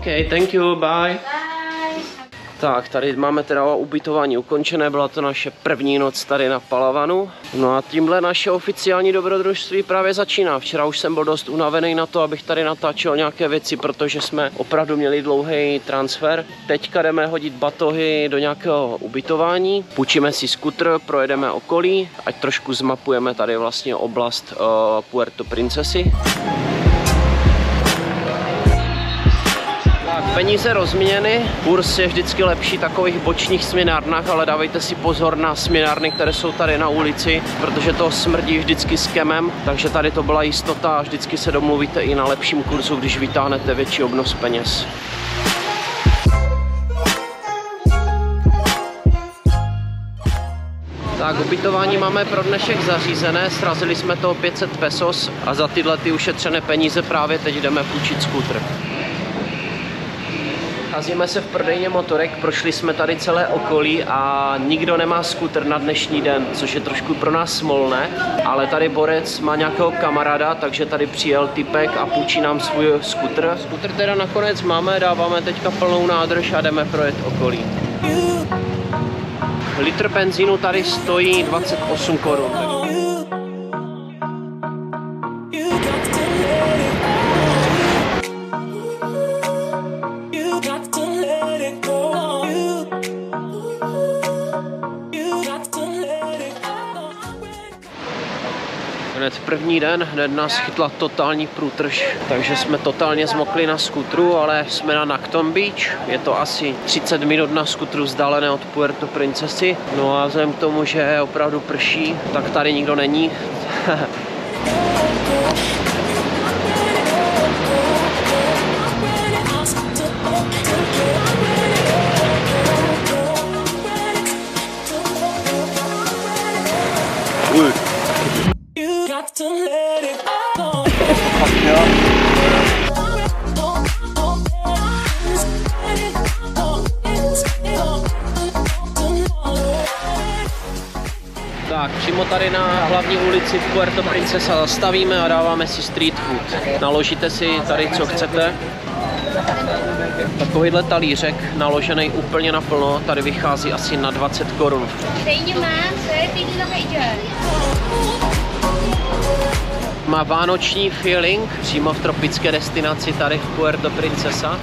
OK, thank you, bye. Bye. Tak, tady máme teda ubytování ukončené, byla to naše první noc tady na Palavanu. No a tímhle naše oficiální dobrodružství právě začíná. Včera už jsem byl dost unavený na to, abych tady natáčel nějaké věci, protože jsme opravdu měli dlouhý transfer. Teďka jdeme hodit batohy do nějakého ubytování, půjčíme si skutr, projedeme okolí, ať trošku zmapujeme tady vlastně oblast Puerto Princesy. Peníze rozměněny, kurz je vždycky lepší v takových bočních směnárnách, ale dávejte si pozor na směnárny, které jsou tady na ulici, protože to smrdí vždycky s kemem, takže tady to byla jistota a vždycky se domluvíte i na lepším kurzu, když vytáhnete větší obnos peněz. Tak, ubytování máme pro dnešek zařízené, srazili jsme to o 500 pesos a za tyhle ty ušetřené peníze právě teď jdeme půjčit skútr. Nacházíme se v prodejně motorek, prošli jsme tady celé okolí a nikdo nemá skútr na dnešní den, což je trošku pro nás smolné, ale tady borec má nějakého kamaráda, takže tady přijel typek a půjčí nám svůj skútr. Skútr teda nakonec máme, dáváme teďka plnou nádrž a jdeme projet okolí. Litr benzínu tady stojí 28 korun. Hned první den, hned nás chytla totální průtrž, takže jsme totálně zmokli na skutru, ale jsme na Nacton Beach, je to asi 30 minut na skutru vzdálené od Puerto Princesy, no a vzhledem k tomu, že opravdu prší, tak tady nikdo není. Tak, přímo tady na hlavní ulici v Puerto Princesa zastavíme a dáváme si street food. Naložíte si tady, co chcete. Takovýhle talířek naložený úplně naplno, tady vychází asi na 20 korun. Má vánoční feeling, přímo v tropické destinaci tady v Puerto Princesa.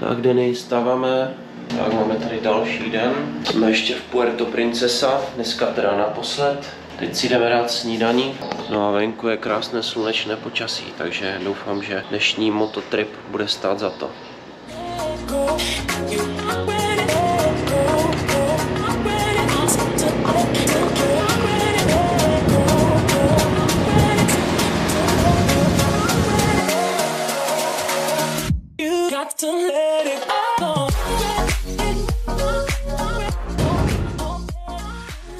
Tak, Denis, stáváme. Tak, máme tady další den. Jsme ještě v Puerto Princesa, dneska teda naposled. Teď si jdeme dát snídaní. No a venku je krásné slunečné počasí, takže doufám, že dnešní mototrip bude stát za to.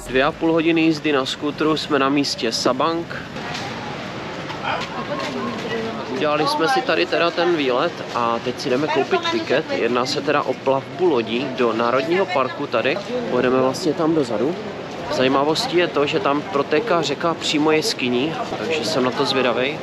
Dvě a půl hodiny jízdy na skútru, jsme na místě Sabang. Udělali jsme si tady teda ten výlet a teď si jdeme koupit tiket. Jedná se teda o plavbu lodí do Národního parku tady. Pojedeme vlastně tam dozadu. Zajímavostí je to, že tam protéká řeka přímo jeskyní, takže jsem na to zvědavej.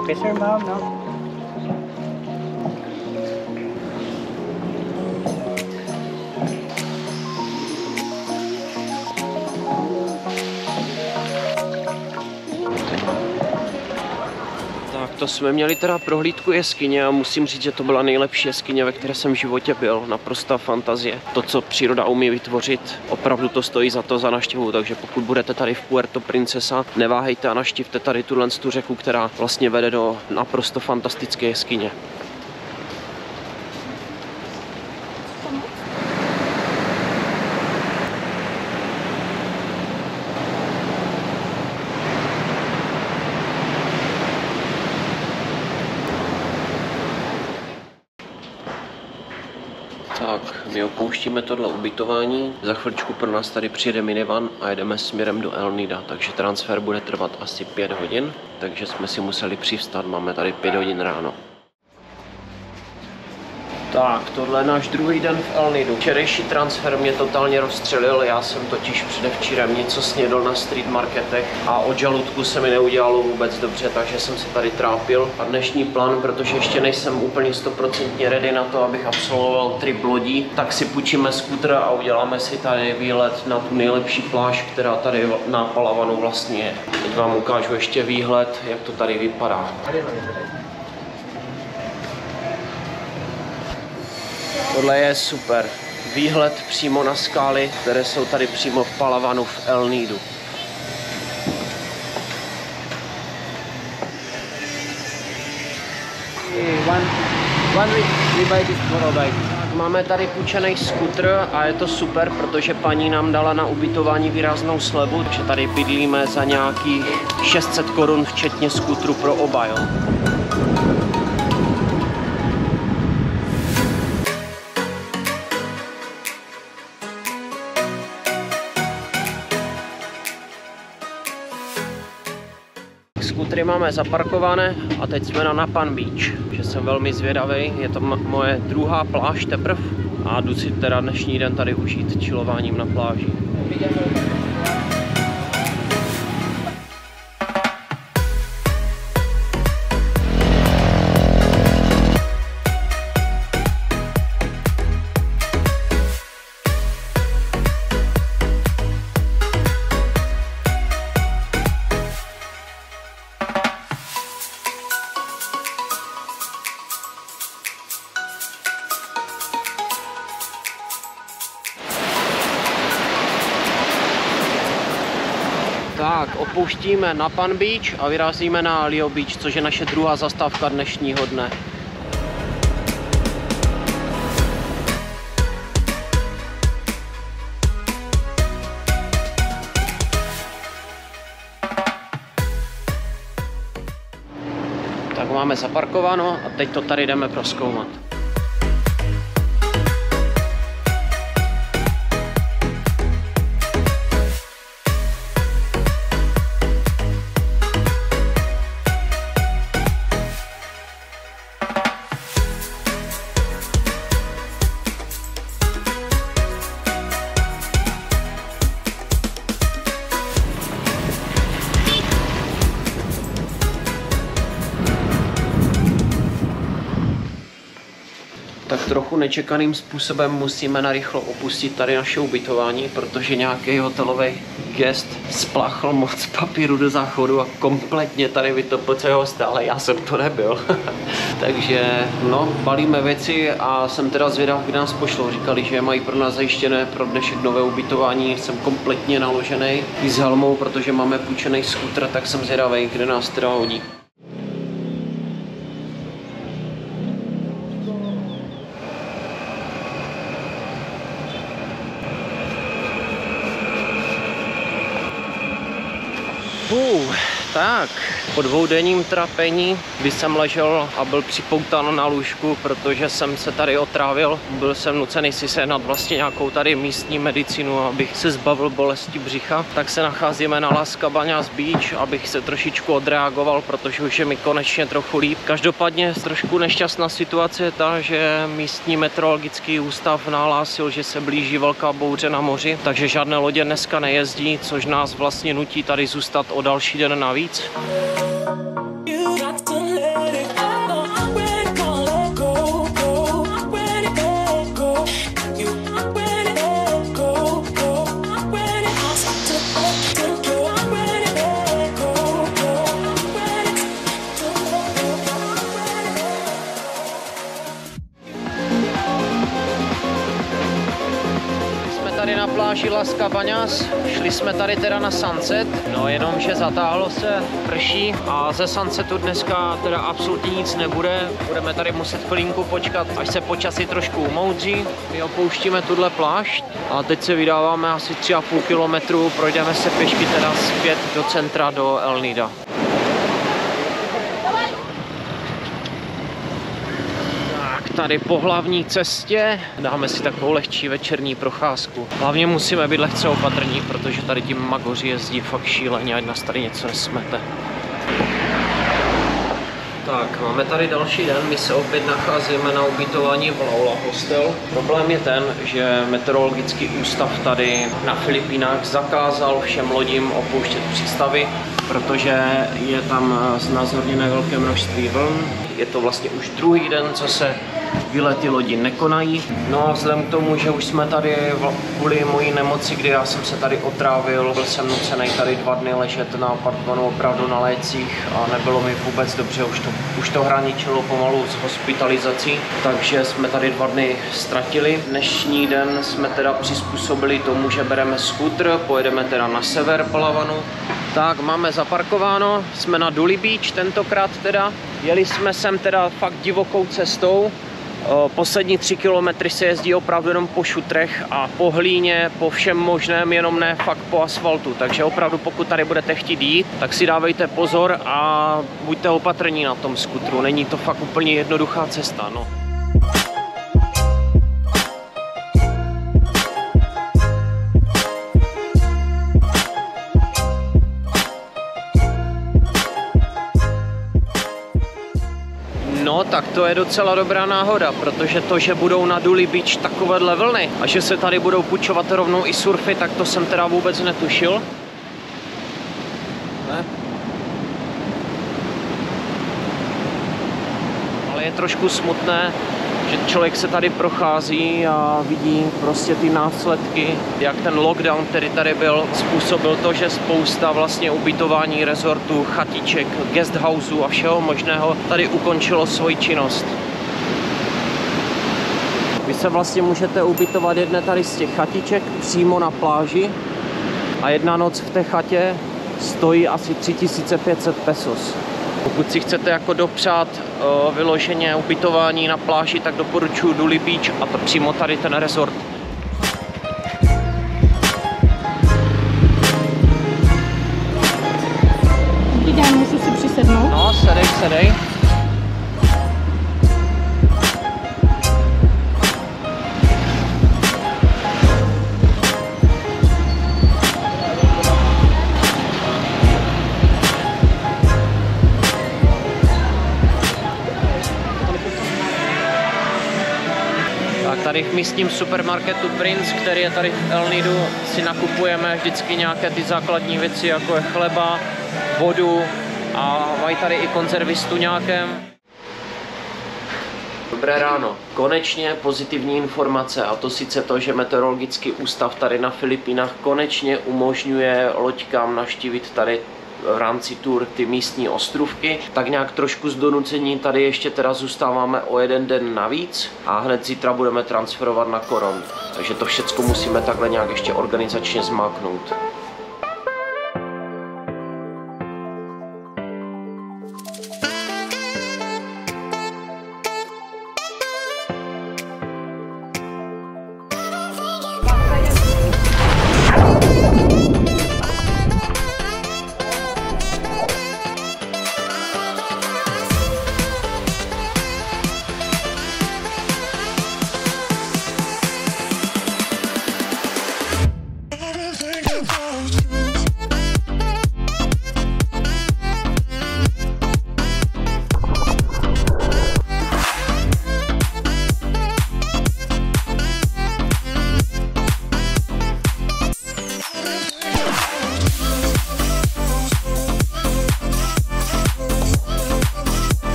Okay, sir, ma'am, no? to jsme měli teda prohlídku jeskyně a musím říct, že to byla nejlepší jeskyně, ve které jsem v životě byl. Naprostá fantazie. To, co příroda umí vytvořit, opravdu to stojí za to, za návštěvu, takže pokud budete tady v Puerto Princesa, neváhejte a navštivte tady tu řeku, která vlastně vede do naprosto fantastické jeskyně. Tak, my opouštíme tohle ubytování. Za chviličku pro nás tady přijede minivan a jedeme směrem do El Nida, takže transfer bude trvat asi 5 hodin, takže jsme si museli přivstat, máme tady 5 hodin ráno. Tak, tohle je náš druhý den v El Nidu. Včerejší transfer mě totálně rozstřelil, já jsem totiž předevčírem něco snědl na street marketech a od žaludku se mi neudělalo vůbec dobře, takže jsem se tady trápil. A dnešní plán, protože ještě nejsem úplně 100% ready na to, abych absolvoval trip lodí, tak si půjčíme skútr a uděláme si tady výlet na tu nejlepší pláž, která tady na Palavanu vlastně je. Teď vám ukážu ještě výhled, jak to tady vypadá. Tohle je super. Výhled přímo na skály, které jsou tady přímo v Palavanu v El Nidu. Máme tady půjčený skútr a je to super, protože paní nám dala na ubytování výraznou slevu, takže tady bydlíme za nějakých 600 korun včetně skútru pro oba, jo. Skútry máme zaparkované a teď jsme na Napan Beach, že jsem velmi zvědavý, je to moje druhá pláž teprv a jdu si teda dnešní den tady užít chillováním na pláži. Tak, opouštíme Napan Beach a vyrazíme na Leo Beach, což je naše druhá zastávka dnešního dne. Tak máme zaparkováno a teď to tady jdeme prozkoumat. Tak trochu nečekaným způsobem musíme narychlo opustit tady naše ubytování, protože nějaký hotelový guest spláchl moc papíru do záchodu a kompletně tady vytopil celého stále, já jsem to nebyl. Takže no, balíme věci a jsem teda zvědav, kde nás pošlou. Říkali, že mají pro nás zajištěné pro dnešek nové ubytování, jsem kompletně naložený i s helmou, protože máme půjčený skútr, tak jsem zvědavý, kde nás teda hodí. Tak, po dvoudenním trapení, kdy jsem ležel a byl připoután na lůžku, protože jsem se tady otrávil, byl jsem nucený si sehnat vlastně nějakou tady místní medicínu, abych se zbavil bolesti břicha, tak se nacházíme na Las Cabañas Beach, abych se trošičku odreagoval, protože už je mi konečně trochu líp. Každopádně trošku nešťastná situace je ta, že místní meteorologický ústav nahlásil, že se blíží velká bouře na moři, takže žádné lodě dneska nejezdí, což nás vlastně nutí tady zůstat o další den navíc. tady na pláži Las Cabañas, šli jsme tady teda na sunset, no jenomže zatáhlo se, prší a ze sunsetu dneska teda absolutně nic nebude, budeme tady muset chvilinku počkat, až se počasí trošku umoudří. My opouštíme tuhle pláž a teď se vydáváme asi 3,5 kilometru, projdeme se pěšky teda zpět do centra, do El Nida. Tady po hlavní cestě dáme si takovou lehčí večerní procházku. Hlavně musíme být lehce opatrní, protože tady ti magoři jezdí fakt šíleně, ať nás tady něco nesmete. Tak, máme tady další den, my se opět nacházíme na ubytování v Laula Hostel. Problém je ten, že meteorologický ústav tady na Filipínách zakázal všem lodím opouštět přístavy, protože je tam znázorněné velké množství vln. Je to vlastně už druhý den, co se výlety lodi nekonají. No a vzhledem k tomu, že už jsme tady kvůli mojí nemoci, kdy já jsem se tady otrávil, byl jsem nucený tady 2 dny ležet na apartmanu opravdu na lécích a nebylo mi vůbec dobře, už to hraničilo pomalu s hospitalizací, takže jsme tady 2 dny ztratili. Dnešní den jsme teda přizpůsobili tomu, že bereme skútr, pojedeme teda na sever Palavanu. Tak, máme zaparkováno, jsme na Duli Beach tentokrát teda. Jeli jsme sem teda fakt divokou cestou. Poslední 3 kilometry se jezdí opravdu jenom po šutrech a po hlíně, po všem možném, jenom ne fakt po asfaltu. Takže opravdu pokud tady budete chtít jít, tak si dávejte pozor a buďte opatrní na tom skutru. Není to fakt úplně jednoduchá cesta, no. No, tak to je docela dobrá náhoda, protože to, že budou na Duli Beach takovéhle vlny a že se tady budou půjčovat rovnou i surfy, tak to jsem teda vůbec netušil. Ne? Ale je trošku smutné, že člověk se tady prochází a vidí prostě ty následky, jak ten lockdown, který tady byl, způsobil to, že spousta vlastně ubytování, rezortů, chatiček, guesthouseů a všeho možného tady ukončilo svoji činnost. Vy se vlastně můžete ubytovat jedné tady z těch chatiček přímo na pláži a jedna noc v té chatě stojí asi 3500 pesos. Pokud si chcete jako dopřát vyloženě ubytování na pláži, tak doporučuji Duli Beach a to přímo tady ten resort. Dobrý den, můžu si přisednout? No, sedej, sedej. Tady v místním supermarketu Prince, který je tady v El Nidu, si nakupujeme vždycky nějaké ty základní věci, jako je chleba, vodu a mají tady i konzervy s tuňákem. Dobré ráno. Konečně pozitivní informace, a to sice to, že meteorologický ústav tady na Filipínách konečně umožňuje loďkám navštívit tady v rámci tour ty místní ostrůvky. Tak nějak trošku z donucení tady ještě teda zůstáváme o 1 den navíc a hned zítra budeme transferovat na Coron. Takže to všecko musíme takhle nějak ještě organizačně zmáknout.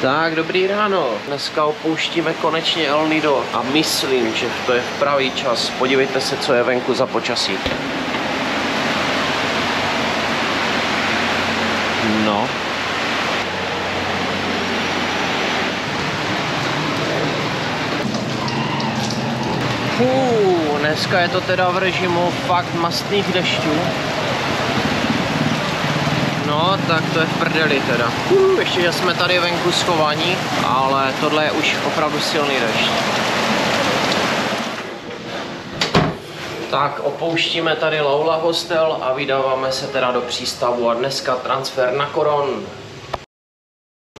Tak, dobrý ráno. Dneska opouštíme konečně El Nido a myslím, že to je v pravý čas. Podívejte se, co je venku za počasí. No. Dneska je to teda v režimu fakt mastných dešťů. No, tak to je v prdeli teda. Ještě, že jsme tady venku schovaní, ale tohle je už opravdu silný dešť. Tak opouštíme tady Laula hostel a vydáváme se teda do přístavu a dneska transfer na Coron.